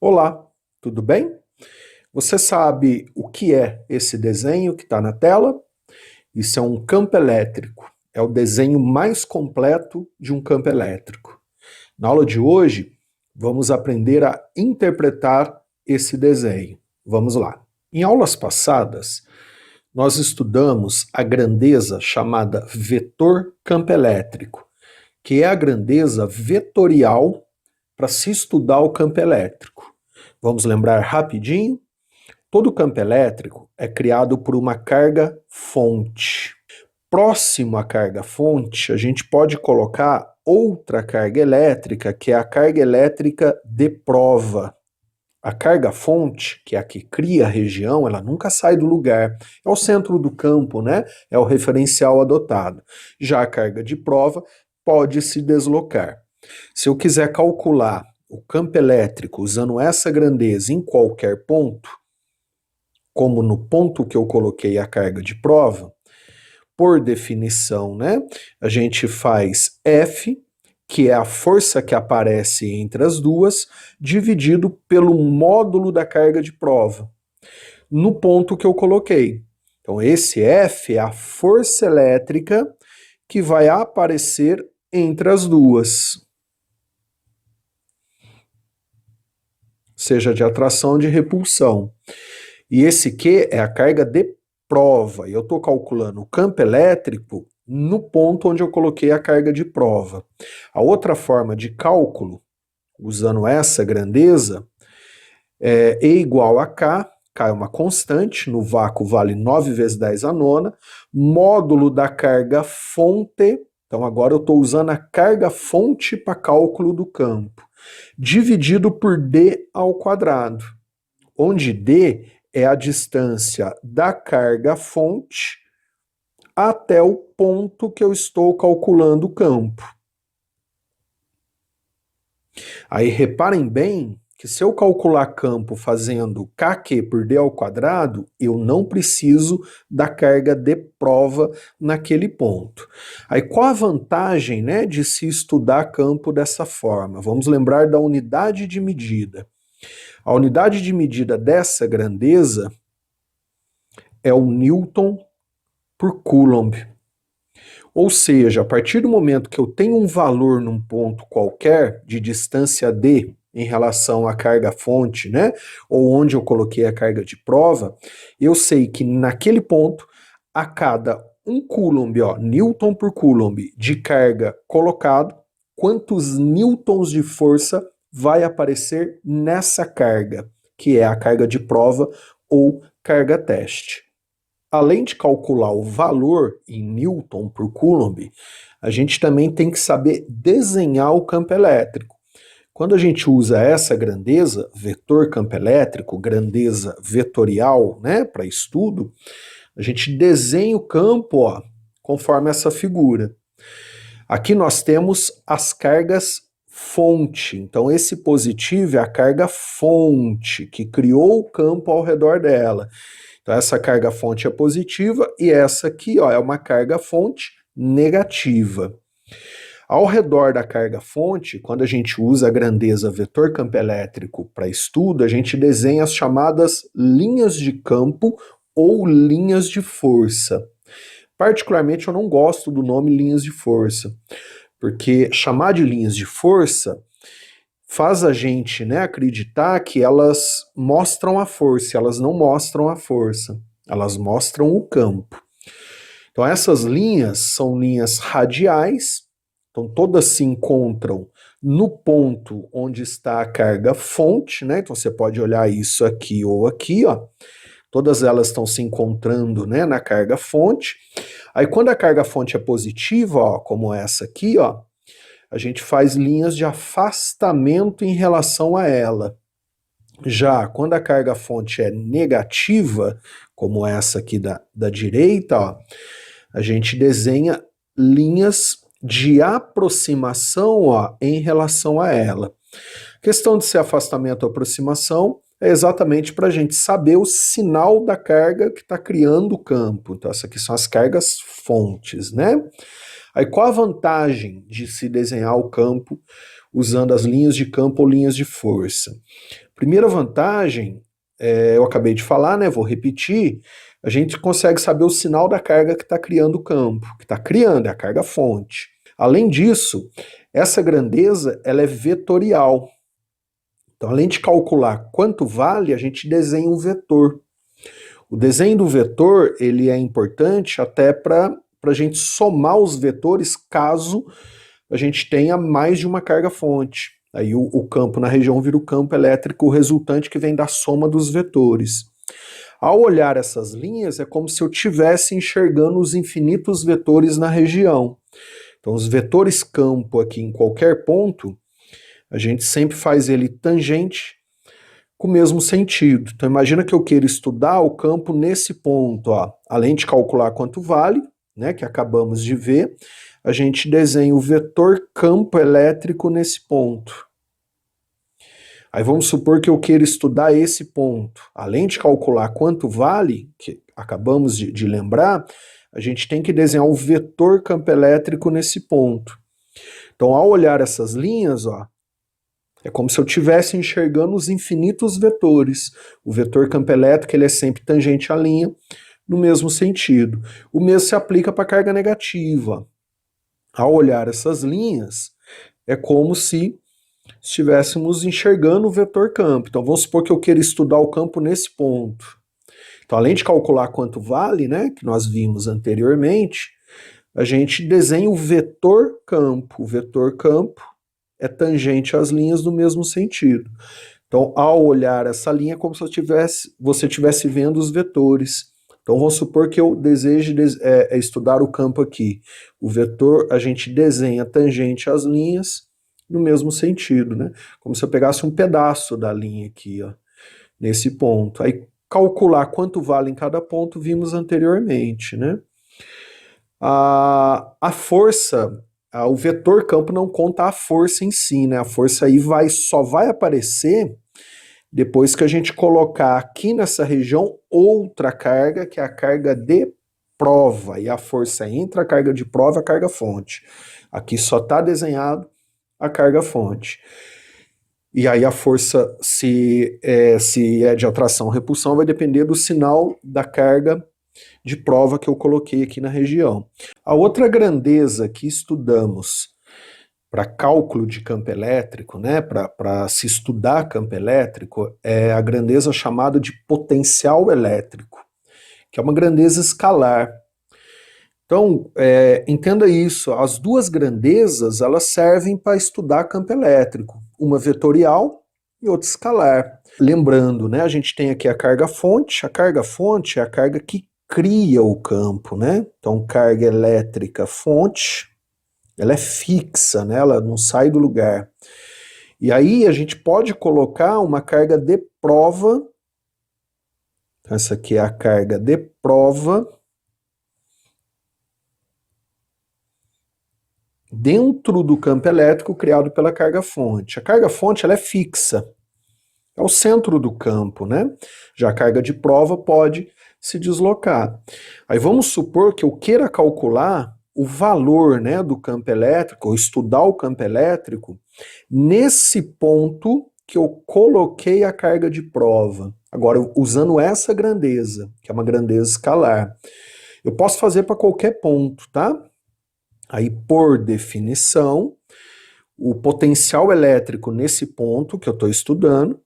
Olá, tudo bem? Você sabe o que é esse desenho que está na tela? Isso é um campo elétrico. É o desenho mais completo de um campo elétrico. Na aula de hoje, vamos aprender a interpretar esse desenho. Vamos lá. Em aulas passadas, nós estudamos a grandeza chamada vetor campo elétrico, que é a grandeza vetorial para se estudar o campo elétrico. Vamos lembrar rapidinho? Todo campo elétrico é criado por uma carga fonte. Próximo à carga fonte, a gente pode colocar outra carga elétrica, que é a carga elétrica de prova. A carga fonte, que é a que cria a região, ela nunca sai do lugar. É o centro do campo, né? É o referencial adotado. Já a carga de prova pode se deslocar. Se eu quiser calcular o campo elétrico usando essa grandeza em qualquer ponto, como no ponto que eu coloquei a carga de prova, por definição, né, a gente faz F, que é a força que aparece entre as duas, dividido pelo módulo da carga de prova, no ponto que eu coloquei. Então, esse F é a força elétrica que vai aparecer entre as duas, seja de atração ou de repulsão. E esse Q é a carga de prova. E eu estou calculando o campo elétrico no ponto onde eu coloquei a carga de prova. A outra forma de cálculo, usando essa grandeza, é E igual a K, K é uma constante, no vácuo vale 9 vezes 10 a nona, módulo da carga fonte, então agora eu estou usando a carga fonte para cálculo do campo, dividido por D ao quadrado, onde D é a distância da carga fonte até o ponto que eu estou calculando o campo. Aí reparem bem que se eu calcular campo fazendo kq por d ao quadrado, eu não preciso da carga de prova naquele ponto. Aí qual a vantagem, né, de se estudar campo dessa forma? Vamos lembrar da unidade de medida. A unidade de medida dessa grandeza é o Newton por Coulomb. Ou seja, a partir do momento que eu tenho um valor num ponto qualquer, de distância d em relação à carga fonte, né, ou onde eu coloquei a carga de prova, eu sei que naquele ponto, a cada 1 Coulomb, Newton por Coulomb, de carga colocado, quantos newtons de força vai aparecer nessa carga, que é a carga de prova ou carga teste. Além de calcular o valor em Newton por Coulomb, a gente também tem que saber desenhar o campo elétrico. Quando a gente usa essa grandeza, vetor campo elétrico, grandeza vetorial, né, para estudo, a gente desenha o campo, conforme essa figura. Aqui nós temos as cargas fonte. Então, esse positivo é a carga fonte, que criou o campo ao redor dela. Então, essa carga fonte é positiva e essa aqui é uma carga fonte negativa. Ao redor da carga fonte, quando a gente usa a grandeza vetor campo elétrico para estudo, a gente desenha as chamadas linhas de campo ou linhas de força. Particularmente, eu não gosto do nome linhas de força, porque chamar de linhas de força faz a gente, né, acreditar que elas mostram a força, elas não mostram a força, elas mostram o campo. Então essas linhas são linhas radiais, então todas se encontram no ponto onde está a carga fonte, né? Então você pode olhar isso aqui ou aqui, todas elas estão se encontrando, né, na carga fonte. Aí quando a carga fonte é positiva, como essa aqui, a gente faz linhas de afastamento em relação a ela. Já quando a carga fonte é negativa, como essa aqui da direita, a gente desenha linhas de aproximação em relação a ela. A questão de ser afastamento ou aproximação é exatamente para a gente saber o sinal da carga que está criando o campo. Então, essas aqui são as cargas fontes, né? Aí qual a vantagem de se desenhar o campo usando as linhas de campo ou linhas de força. Primeira vantagem, eu acabei de falar, né, vou repetir, a gente consegue saber o sinal da carga que está criando o campo, que está criando, é a carga fonte. Além disso, essa grandeza ela é vetorial. Então, além de calcular quanto vale, a gente desenha um vetor. O desenho do vetor ele é importante até para a gente somar os vetores caso a gente tenha mais de uma carga fonte. Aí o campo na região vira o campo elétrico resultante que vem da soma dos vetores. Ao olhar essas linhas, é como se eu estivesse enxergando os infinitos vetores na região. Então, os vetores campo aqui em qualquer ponto, a gente sempre faz ele tangente com o mesmo sentido. Então, imagina que eu queira estudar o campo nesse ponto, ó. Além de calcular quanto vale, né, que acabamos de ver, a gente desenha o vetor campo elétrico nesse ponto. Aí vamos supor que eu queira estudar esse ponto. Além de calcular quanto vale, que acabamos de lembrar, a gente tem que desenhar o vetor campo elétrico nesse ponto. Então, ao olhar essas linhas, ó, é como se eu estivesse enxergando os infinitos vetores. O vetor campo elétrico ele é sempre tangente à linha, no mesmo sentido. O mesmo se aplica para a carga negativa. Ao olhar essas linhas, é como se estivéssemos enxergando o vetor campo. Então vamos supor que eu queira estudar o campo nesse ponto. Então, além de calcular quanto vale, né, que nós vimos anteriormente, a gente desenha o vetor campo. O vetor campo é tangente às linhas no mesmo sentido. Então, ao olhar essa linha, é como se você estivesse vendo os vetores. Então, vamos supor que eu deseje estudar o campo aqui. O vetor, a gente desenha tangente às linhas no mesmo sentido, né? Como se eu pegasse um pedaço da linha aqui, ó, nesse ponto. Aí, calcular quanto vale em cada ponto, vimos anteriormente, né? A força, o vetor campo não conta a força em si, né? A força aí só vai aparecer depois que a gente colocar aqui nessa região outra carga, que é a carga de prova, e a força entre a carga de prova e a carga fonte. Aqui só está desenhado a carga fonte. E aí a força, se é de atração ou repulsão, vai depender do sinal da carga de prova que eu coloquei aqui na região. A outra grandeza que estudamos para cálculo de campo elétrico, né, para se estudar campo elétrico, é a grandeza chamada de potencial elétrico, que é uma grandeza escalar. Então, entenda isso, as duas grandezas, elas servem para estudar campo elétrico, uma vetorial e outra escalar. Lembrando, né, a gente tem aqui a carga fonte é a carga que cria o campo, né? Então, carga elétrica fonte, ela é fixa, né? Ela não sai do lugar. E aí a gente pode colocar uma carga de prova, essa aqui é a carga de prova, dentro do campo elétrico criado pela carga fonte. A carga fonte ela é fixa, é o centro do campo, né? Já a carga de prova pode se deslocar. Aí vamos supor que eu queira calcular o valor, né, do campo elétrico, ou estudar o campo elétrico, nesse ponto que eu coloquei a carga de prova. Agora, usando essa grandeza, que é uma grandeza escalar. Eu posso fazer para qualquer ponto, tá? Aí, por definição, o potencial elétrico nesse ponto que eu estou estudando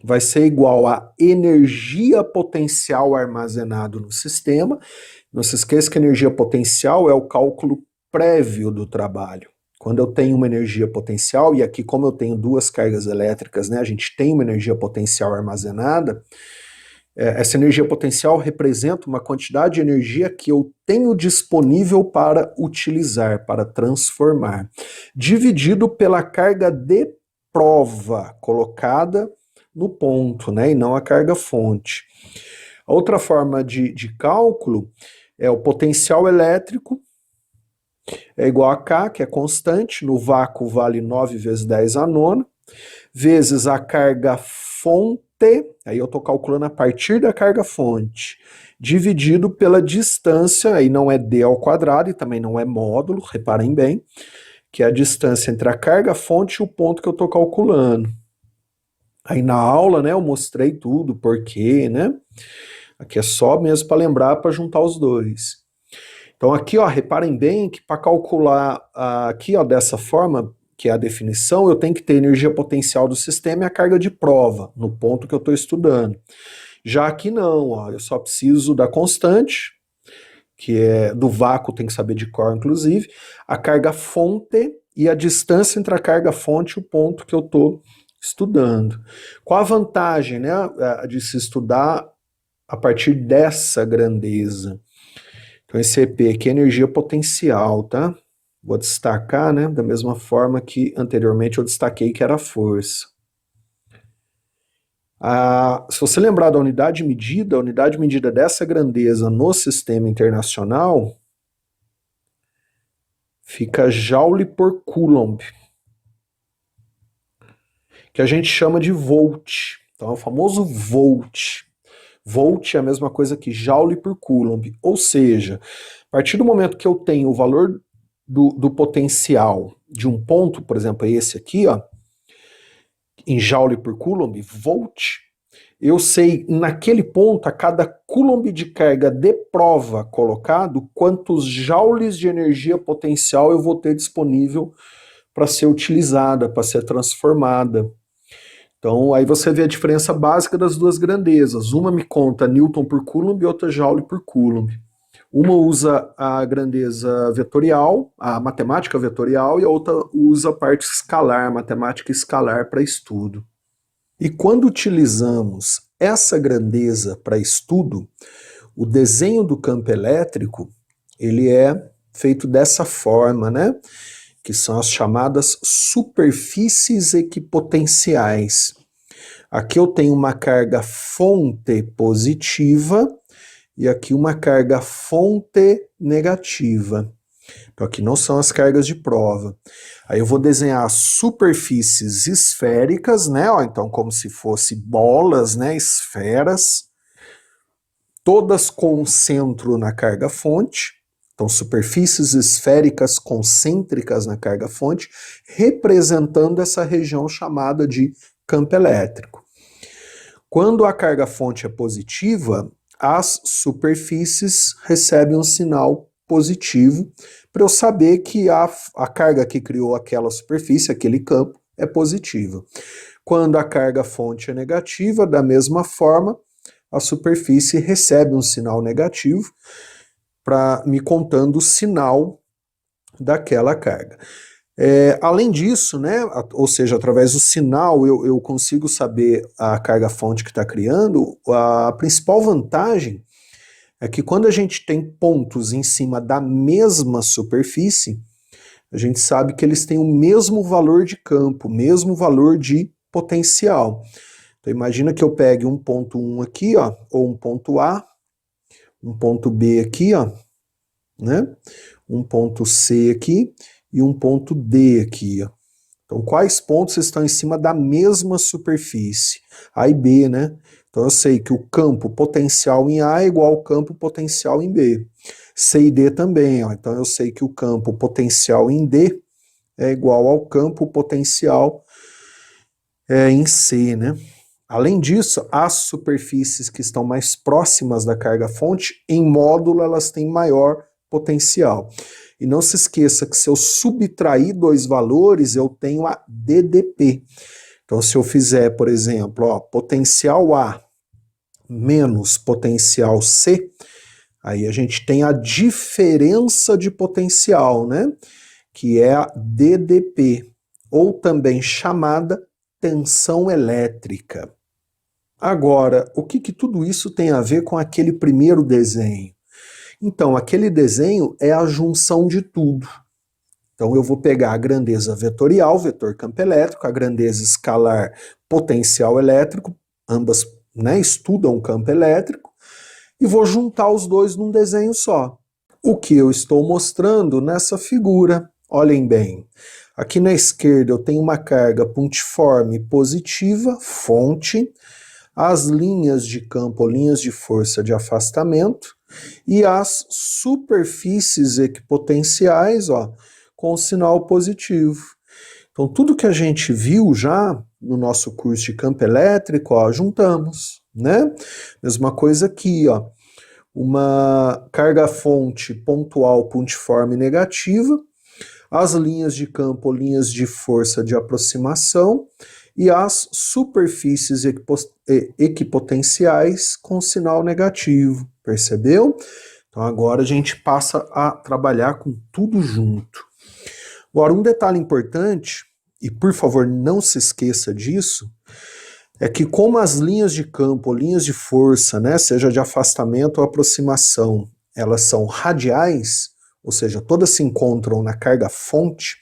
vai ser igual à energia potencial armazenado no sistema. Não se esqueça que a energia potencial é o cálculo prévio do trabalho. Quando eu tenho uma energia potencial, e aqui como eu tenho duas cargas elétricas, né, a gente tem uma energia potencial armazenada, essa energia potencial representa uma quantidade de energia que eu tenho disponível para utilizar, para transformar, dividido pela carga de prova colocada no ponto, né, e não a carga fonte. A outra forma de cálculo é o potencial elétrico, é igual a K, que é constante, no vácuo vale 9 vezes 10 a nona, vezes a carga fonte, aí eu estou calculando a partir da carga fonte, dividido pela distância, aí não é D ao quadrado e também não é módulo, reparem bem, que é a distância entre a carga-fonte e o ponto que eu estou calculando. Aí na aula, né, eu mostrei tudo, por quê, né? Aqui é só mesmo para lembrar, para juntar os dois. Então aqui, ó, reparem bem que para calcular aqui, ó, dessa forma, que é a definição, eu tenho que ter energia potencial do sistema e a carga de prova, no ponto que eu estou estudando. Já aqui não, ó, eu só preciso da constante, que é do vácuo, tem que saber de cor, inclusive, a carga fonte e a distância entre a carga fonte e o ponto que eu estou estudando. Qual a vantagem, né, de se estudar a partir dessa grandeza? Então esse EP aqui é energia potencial, tá? Vou destacar, né, da mesma forma que anteriormente eu destaquei que era força. Se você lembrar da unidade medida, a unidade medida dessa grandeza no sistema internacional fica Joule por Coulomb, que a gente chama de volt. Então é o famoso volt. Volt é a mesma coisa que Joule por Coulomb, ou seja, a partir do momento que eu tenho o valor do potencial de um ponto, por exemplo, esse aqui, ó, em Joule por Coulomb, volt, eu sei naquele ponto, a cada Coulomb de carga de prova colocado, quantos joules de energia potencial eu vou ter disponível para ser utilizada, para ser transformada. Então aí você vê a diferença básica das duas grandezas. Uma me conta Newton por Coulomb e outra Joule por Coulomb. Uma usa a grandeza vetorial, a matemática vetorial, e a outra usa a parte escalar, a matemática escalar para estudo. E quando utilizamos essa grandeza para estudo, o desenho do campo elétrico, ele é feito dessa forma, né? Que são as chamadas superfícies equipotenciais. Aqui eu tenho uma carga fonte positiva e aqui uma carga fonte negativa. Então aqui não são as cargas de prova. Aí eu vou desenhar superfícies esféricas, né? Ó, então como se fosse bolas, né? Esferas, todas com centro na carga fonte. Então superfícies esféricas concêntricas na carga fonte, representando essa região chamada de campo elétrico. Quando a carga fonte é positiva, as superfícies recebem um sinal positivo para eu saber que a carga que criou aquela superfície, aquele campo, é positiva. Quando a carga fonte é negativa, da mesma forma, a superfície recebe um sinal negativo para me contando o sinal daquela carga. Além disso, né, ou seja, através do sinal eu consigo saber a carga fonte que está criando. A principal vantagem é que quando a gente tem pontos em cima da mesma superfície, a gente sabe que eles têm o mesmo valor de campo, mesmo valor de potencial. Então imagina que eu pegue um ponto 1 aqui, ó, ou um ponto A, um ponto B aqui, ó, né, um ponto C aqui, e um ponto D aqui, ó. Então, quais pontos estão em cima da mesma superfície? A e B, né? Então, eu sei que o campo potencial em A é igual ao campo potencial em B. C e D também, ó. Então, eu sei que o campo potencial em D é igual ao campo potencial em C, né? Além disso, as superfícies que estão mais próximas da carga-fonte, em módulo, elas têm maior potencial. E não se esqueça que se eu subtrair dois valores, eu tenho a DDP. Então, se eu fizer, por exemplo, ó, potencial A menos potencial C, aí a gente tem a diferença de potencial, né? Que é a DDP, ou também chamada tensão elétrica. Agora, o que tudo isso tem a ver com aquele primeiro desenho? Então, aquele desenho é a junção de tudo. Então, eu vou pegar a grandeza vetorial, vetor campo elétrico, a grandeza escalar, potencial elétrico, ambas, né, estudam campo elétrico, e vou juntar os dois num desenho só. O que eu estou mostrando nessa figura, olhem bem. Aqui na esquerda eu tenho uma carga pontiforme positiva, fonte, as linhas de campo, linhas de força de afastamento, e as superfícies equipotenciais, ó, com sinal positivo. Então, tudo que a gente viu já no nosso curso de campo elétrico, ó, juntamos, né? Mesma coisa aqui, ó. Uma carga-fonte pontual pontiforme negativa, as linhas de campo, linhas de força de aproximação e as superfícies equipotenciais com sinal negativo, percebeu? Então agora a gente passa a trabalhar com tudo junto. Agora, um detalhe importante, e por favor não se esqueça disso, é que como as linhas de campo, linhas de força, né, seja de afastamento ou aproximação, elas são radiais, ou seja, todas se encontram na carga fonte,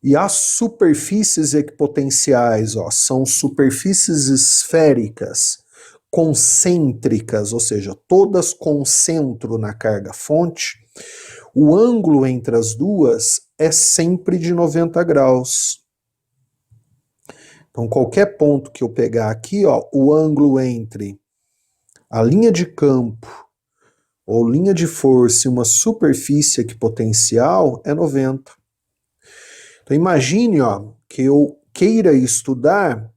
e as superfícies equipotenciais, ó, são superfícies esféricas, concêntricas, ou seja, todas concentram na carga fonte, o ângulo entre as duas é sempre de 90 graus. Então, qualquer ponto que eu pegar aqui, ó, o ângulo entre a linha de campo ou linha de força e uma superfície equipotencial é 90. Então, imagine, ó, que eu queira estudar,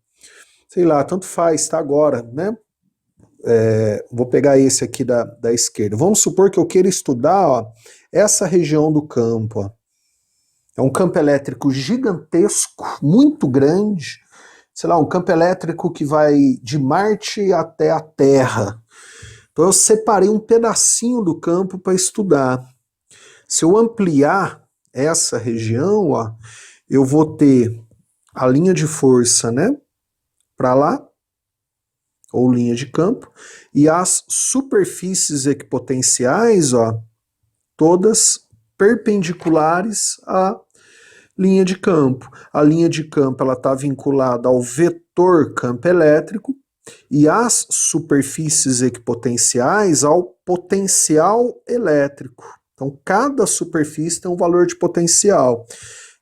sei lá, tanto faz, tá agora, né? Vou pegar esse aqui da esquerda. Vamos supor que eu queira estudar, ó, essa região do campo, ó. É um campo elétrico gigantesco, muito grande, sei lá, um campo elétrico que vai de Marte até a Terra. Então eu separei um pedacinho do campo para estudar. Se eu ampliar essa região, ó, eu vou ter a linha de força, né, para lá, ou linha de campo, e as superfícies equipotenciais, ó, todas perpendiculares à linha de campo. A linha de campo ela está vinculada ao vetor campo elétrico e as superfícies equipotenciais ao potencial elétrico. Então, cada superfície tem um valor de potencial.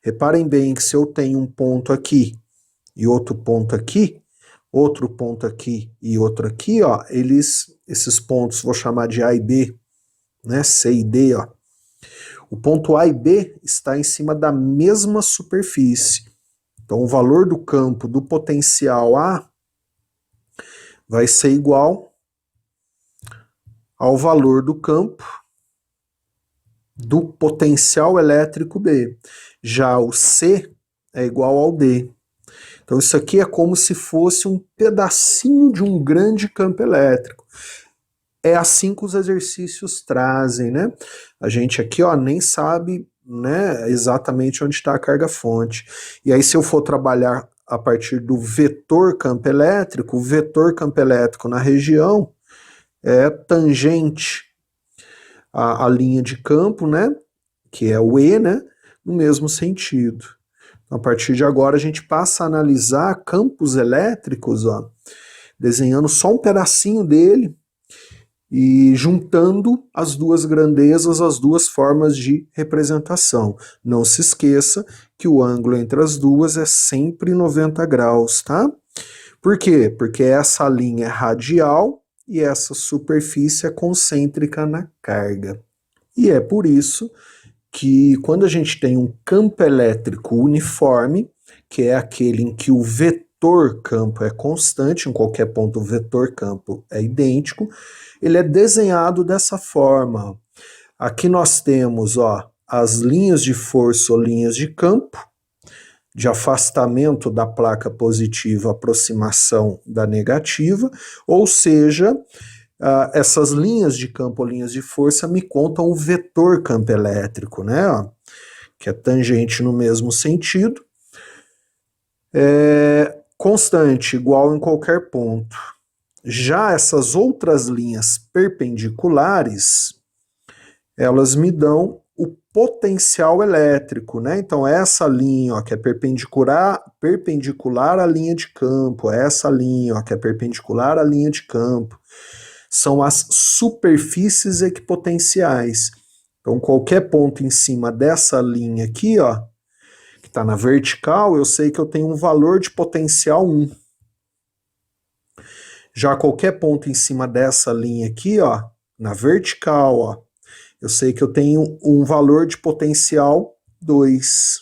Reparem bem que se eu tenho um ponto aqui e outro ponto aqui, outro ponto aqui e outro aqui, ó, esses pontos vou chamar de A e B, né, C e D, ó. O ponto A e B está em cima da mesma superfície. Então, o valor do campo do potencial A vai ser igual ao valor do campo do potencial elétrico B. Já o C é igual ao D. Então, isso aqui é como se fosse um pedacinho de um grande campo elétrico. É assim que os exercícios trazem, né? A gente aqui, ó, nem sabe, né, exatamente onde está a carga-fonte. E aí, se eu for trabalhar a partir do vetor campo elétrico, o vetor campo elétrico na região é tangente à linha de campo, né, que é o E, né, no mesmo sentido. Então, a partir de agora, a gente passa a analisar campos elétricos, ó, desenhando só um pedacinho dele, e juntando as duas grandezas, as duas formas de representação. Não se esqueça que o ângulo entre as duas é sempre 90 graus, tá? Por quê? Porque essa linha é radial e essa superfície é concêntrica na carga. E é por isso que quando a gente tem um campo elétrico uniforme, que é aquele em que o vetor campo é constante, em qualquer ponto o vetor campo é idêntico, ele é desenhado dessa forma. Aqui nós temos, ó, as linhas de força ou linhas de campo, de afastamento da placa positiva, aproximação da negativa, ou seja, essas linhas de campo ou linhas de força me contam o vetor campo elétrico, né, ó, que é tangente no mesmo sentido, constante, igual em qualquer ponto. Já essas outras linhas perpendiculares, elas me dão o potencial elétrico, né? Então, essa linha, ó, que é perpendicular à linha de campo, essa linha, ó, que é perpendicular à linha de campo, são as superfícies equipotenciais. Então, qualquer ponto em cima dessa linha aqui, ó, que está na vertical, eu sei que eu tenho um valor de potencial 1. Já qualquer ponto em cima dessa linha aqui, ó, na vertical, ó, eu sei que eu tenho um valor de potencial 2.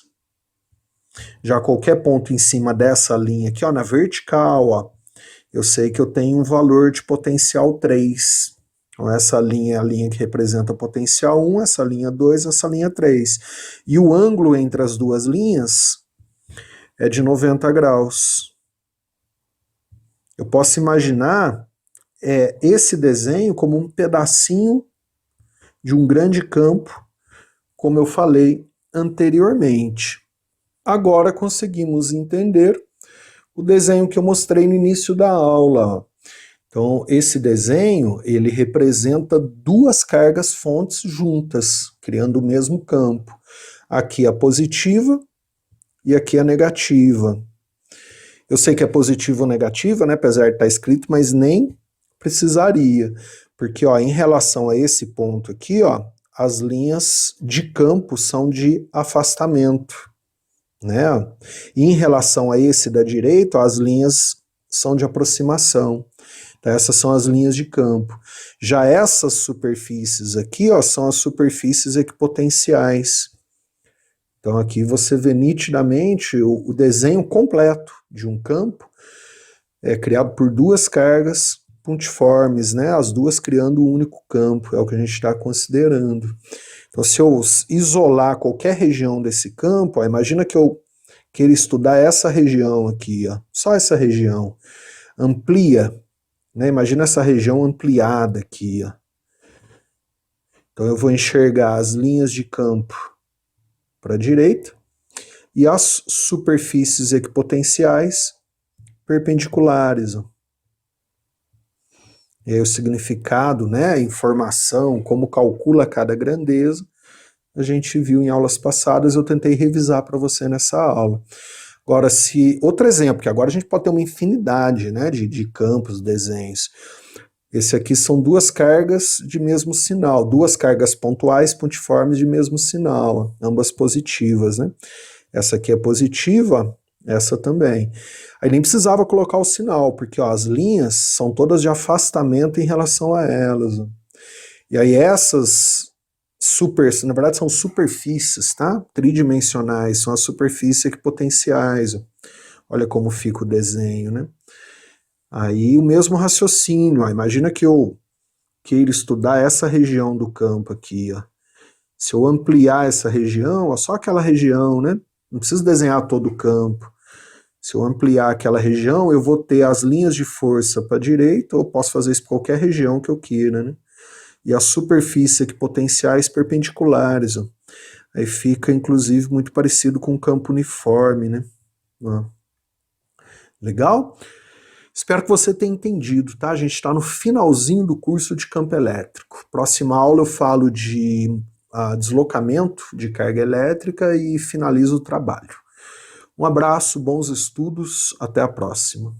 Já qualquer ponto em cima dessa linha aqui, ó, na vertical, ó, eu sei que eu tenho um valor de potencial 3. Então essa linha é a linha que representa potencial 1, essa linha 2, essa linha 3. E o ângulo entre as duas linhas é de 90 graus. Eu posso imaginar esse desenho como um pedacinho de um grande campo, como eu falei anteriormente. Agora conseguimos entender o desenho que eu mostrei no início da aula. Então, esse desenho, ele representa duas cargas fontes juntas, criando o mesmo campo. Aqui a positiva e aqui a negativa. Eu sei que é positiva ou negativa, né, apesar de estar escrito, mas nem precisaria, porque ó, em relação a esse ponto aqui, ó, as linhas de campo são de afastamento, né? E em relação a esse da direita, ó, as linhas são de aproximação. Então, essas são as linhas de campo. Já essas superfícies aqui, ó, são as superfícies equipotenciais. Então aqui você vê nitidamente o desenho completo de um campo criado por duas cargas pontiformes, né? As duas criando um único campo, é o que a gente está considerando. Então se eu isolar qualquer região desse campo, ó, imagina que eu queira estudar essa região aqui, ó, só essa região, amplia, né? Imagina essa região ampliada aqui, ó. Então eu vou enxergar as linhas de campo para a direita e as superfícies equipotenciais perpendiculares. Ó. E aí o significado, né, a informação, como calcula cada grandeza, a gente viu em aulas passadas, eu tentei revisar para você nessa aula. Agora, outro exemplo, que agora a gente pode ter uma infinidade, né, de campos, desenhos. Esse aqui são duas cargas de mesmo sinal, duas cargas pontuais pontiformes de mesmo sinal, ambas positivas, né? Essa aqui é positiva, essa também. Aí nem precisava colocar o sinal, porque ó, as linhas são todas de afastamento em relação a elas. Ó. E aí essas na verdade são superfícies, tá? Tridimensionais, são as superfícies equipotenciais. Ó. Olha como fica o desenho, né? Aí o mesmo raciocínio, ó, imagina que eu queira estudar essa região do campo aqui, ó. Se eu ampliar essa região, ó, só aquela região, né? Não preciso desenhar todo o campo. Se eu ampliar aquela região, eu vou ter as linhas de força para a direita, ou posso fazer isso para qualquer região que eu queira, né? E as superfícies equipotenciais perpendiculares, ó. Aí fica, inclusive, muito parecido com um campo uniforme, né? Ó. Legal? Espero que você tenha entendido, tá? A gente está no finalzinho do curso de campo elétrico. Próxima aula eu falo de deslocamento de carga elétrica e finalizo o trabalho. Um abraço, bons estudos, até a próxima.